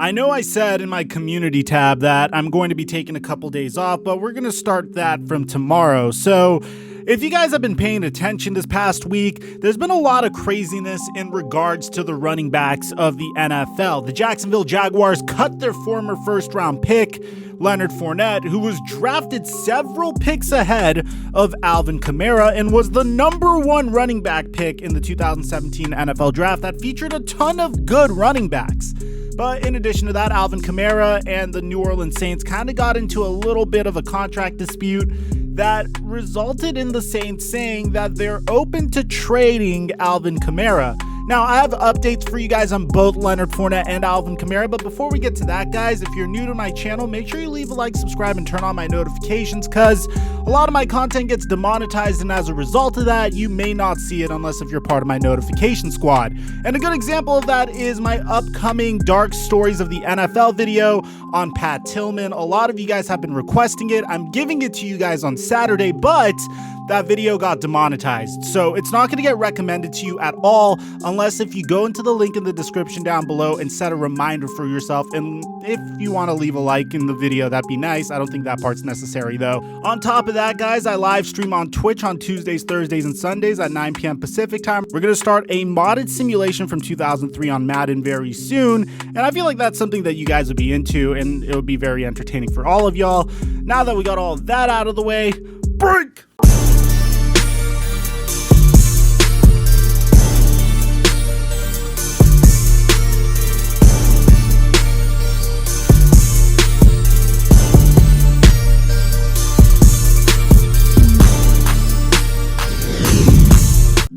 I know I said in my community tab that I'm going to be taking a couple days off, but we're going to start that from tomorrow. So if you guys have been paying attention this past week, there's been a lot of craziness in regards to the running backs of the NFL. The Jacksonville Jaguars cut their former first-round pick, Leonard Fournette, who was drafted several picks ahead of Alvin Kamara and was the #1 running back pick in the 2017 NFL draft that featured a ton of good running backs. But in addition to that, Alvin Kamara and the New Orleans Saints kind of got into a little bit of a contract dispute that resulted in the Saints saying that they're open to trading Alvin Kamara. Now, I have updates for you guys on both Leonard Fournette and Alvin Kamara, but before we get to that, guys, if you're new to my channel, make sure you leave a like, subscribe, and turn on my notifications, because a lot of my content gets demonetized, and as a result of that, you may not see it unless if you're part of my notification squad. And a good example of that is my upcoming Dark Stories of the NFL video on Pat Tillman. A lot of you guys have been requesting it. I'm giving it to you guys on Saturday, but that video got demonetized, so it's not going to get recommended to you at all unless if you go into the link in the description down below and set a reminder for yourself. And if you want to leave a like in the video, that'd be nice. I don't think that part's necessary though. On top of that, guys, I live stream on Twitch on Tuesdays, Thursdays, and Sundays at 9 p.m. Pacific time. We're going to start a modded simulation from 2003 on Madden very soon, and I feel like that's something that you guys would be into, and it would be very entertaining for all of y'all. Now that we got all that out of the way, break!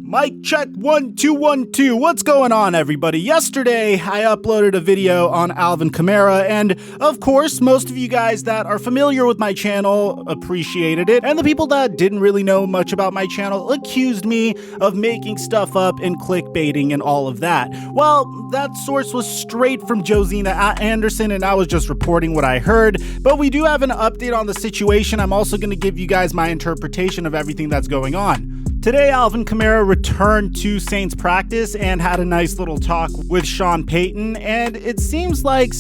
Mic check 1 2 1 2. What's going on, everybody? Yesterday, I uploaded a video on Alvin Kamara, and of course, most of you guys that are familiar with my channel appreciated it, and the people that didn't really know much about my channel accused me of making stuff up and clickbaiting and all of that. Well, that source was straight from Josina Anderson, and I was just reporting what I heard, but we do have an update on the situation. I'm also going to give you guys my interpretation of everything that's going on. Today, Alvin Kamara returned to Saints practice and had a nice little talk with Sean Payton, and it seems like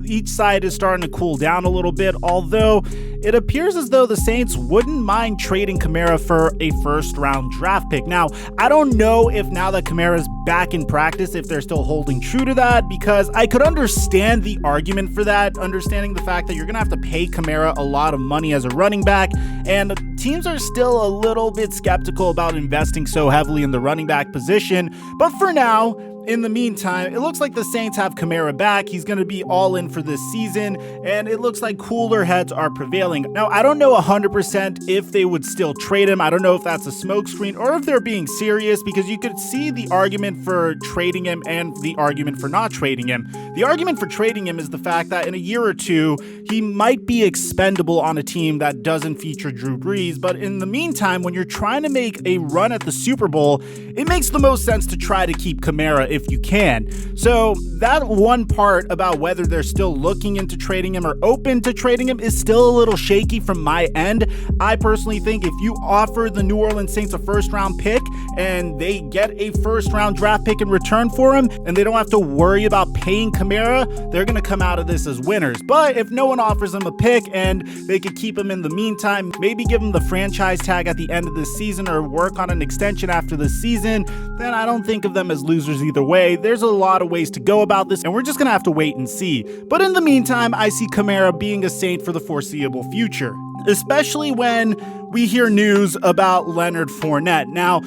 each side is starting to cool down a little bit, although it appears as though the Saints wouldn't mind trading Kamara for a first-round draft pick. Now, I don't know if now that Kamara's back in practice, if they're still holding true to that, because I could understand the argument for that, understanding the fact that you're going to have to pay Kamara a lot of money as a running back, and teams are still a little bit skeptical about investing so heavily in the running back position. But for now, in the meantime, it looks like the Saints have Kamara back. He's going to be all in for this season, and it looks like cooler heads are prevailing. Now, I don't know 100% if they would still trade him. I don't know if that's a smokescreen or if they're being serious, because you could see the argument for trading him and the argument for not trading him. The argument for trading him is the fact that in a year or two, he might be expendable on a team that doesn't feature Drew Brees. But in the meantime, when you're trying to make a run at the Super Bowl, it makes the most sense to try to keep Kamara if you can. So that one part about whether they're still looking into trading him or open to trading him is still a little shaky from my end. I personally think if you offer the New Orleans Saints a first-round pick and they get a first-round draft pick in return for him, and they don't have to worry about paying Kamara, they're going to come out of this as winners. But if no one offers them a pick and they could keep him in the meantime, maybe give him the franchise tag at the end of the season or work on an extension after the season, then I don't think of them as losers either way. There's a lot of ways to go about this, and we're just going to have to wait and see. But in the meantime, I see Kamara being a Saint for the foreseeable future, especially when we hear news about Leonard Fournette. Now,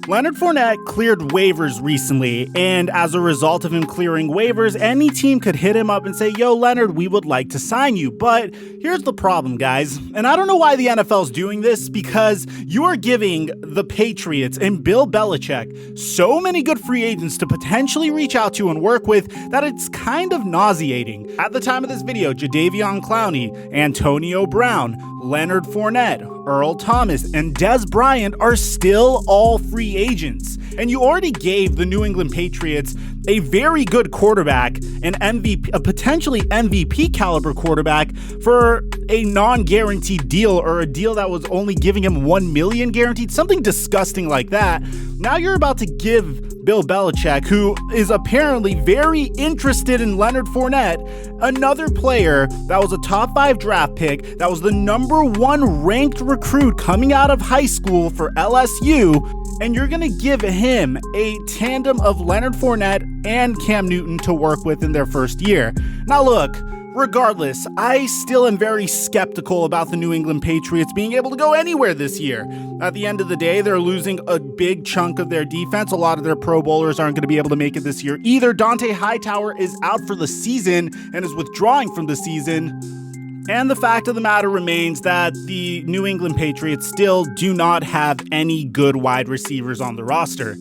Leonard Fournette cleared waivers recently, and as a result of him clearing waivers, any team could hit him up and say, yo, Leonard, we would like to sign you. But here's the problem, guys, and I don't know why the NFL's doing this, because you are giving the Patriots and Bill Belichick so many good free agents to potentially reach out to and work with that it's kind of nauseating. At the time of this video, Jadeveon Clowney, Antonio Brown, Leonard Fournette, Earl Thomas, and Dez Bryant are still all free agents. And you already gave the New England Patriots a very good quarterback, an MVP, a potentially MVP caliber quarterback, for a non-guaranteed deal or a deal that was only giving him $1 million guaranteed, something disgusting like that. Now you're about to give Bill Belichick, who is apparently very interested in Leonard Fournette, another player that was a top 5 draft pick, that was the #1 ranked recruit coming out of high school for LSU, and you're going to give him a tandem of Leonard Fournette and Cam Newton to work with in their first year. Now look, regardless, I still am very skeptical about the New England Patriots being able to go anywhere this year. At the end of the day, they're losing a big chunk of their defense. A lot of their Pro Bowlers aren't going to be able to make it this year either. Dante Hightower is out for the season and is withdrawing from the season. And the fact of the matter remains that the New England Patriots still do not have any good wide receivers on the roster.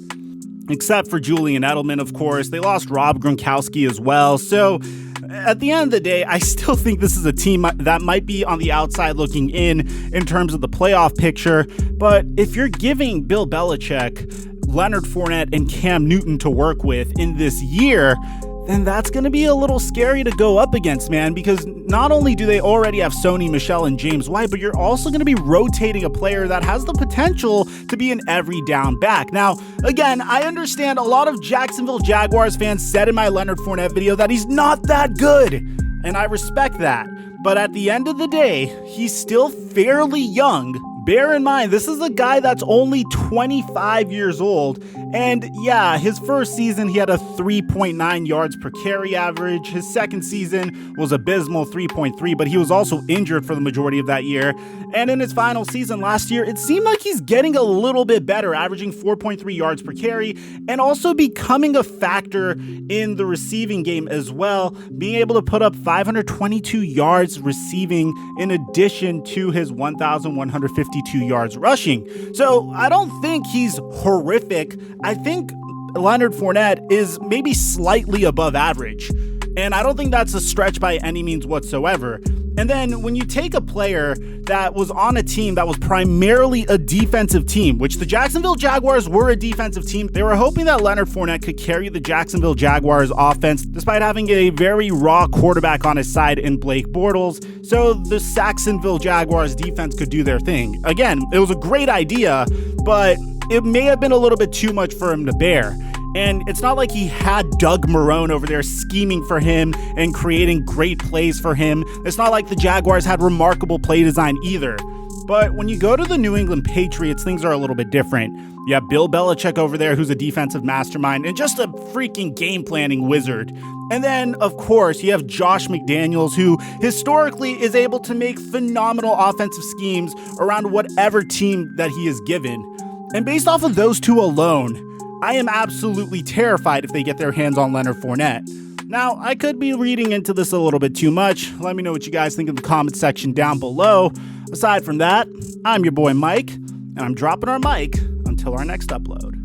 Except for Julian Edelman, of course. They lost Rob Gronkowski as well. So at the end of the day, I still think this is a team that might be on the outside looking in terms of the playoff picture. But if you're giving Bill Belichick Leonard Fournette and Cam Newton to work with in this year, then that's going to be a little scary to go up against, man, because not only do they already have Sony Michel and James White, but you're also going to be rotating a player that has the potential to be an every down back. Now, again, I understand a lot of Jacksonville Jaguars fans said in my Leonard Fournette video that he's not that good, and I respect that. But at the end of the day, he's still fairly young. Bear in mind, this is a guy that's only 25 years old, and yeah, his first season he had a 3.9 yards per carry average. His second season was abysmal, 3.3, but he was also injured for the majority of that year. And in his final season last year, it seemed like he's getting a little bit better, averaging 4.3 yards per carry, and also becoming a factor in the receiving game as well, being able to put up 522 yards receiving in addition to his 1,152 yards rushing. So I don't think he's horrific. I think Leonard Fournette is maybe slightly above average, and I don't think that's a stretch by any means whatsoever. And then when you take a player that was on a team that was primarily a defensive team, which the Jacksonville Jaguars were a defensive team, they were hoping that Leonard Fournette could carry the Jacksonville Jaguars offense despite having a very raw quarterback on his side in Blake Bortles, so the Saxonville Jaguars defense could do their thing. Again, it was a great idea, but it may have been a little bit too much for him to bear. And it's not like he had Doug Marrone over there scheming for him and creating great plays for him. It's not like the Jaguars had remarkable play design either. But when you go to the New England Patriots, things are a little bit different. You have Bill Belichick over there, who's a defensive mastermind and just a freaking game planning wizard. And then, of course, you have Josh McDaniels, who historically is able to make phenomenal offensive schemes around whatever team that he is given. And based off of those two alone, I am absolutely terrified if they get their hands on Leonard Fournette. Now, I could be reading into this a little bit too much. Let me know what you guys think in the comment section down below. Aside from that, I'm your boy Mike, and I'm dropping our mic until our next upload.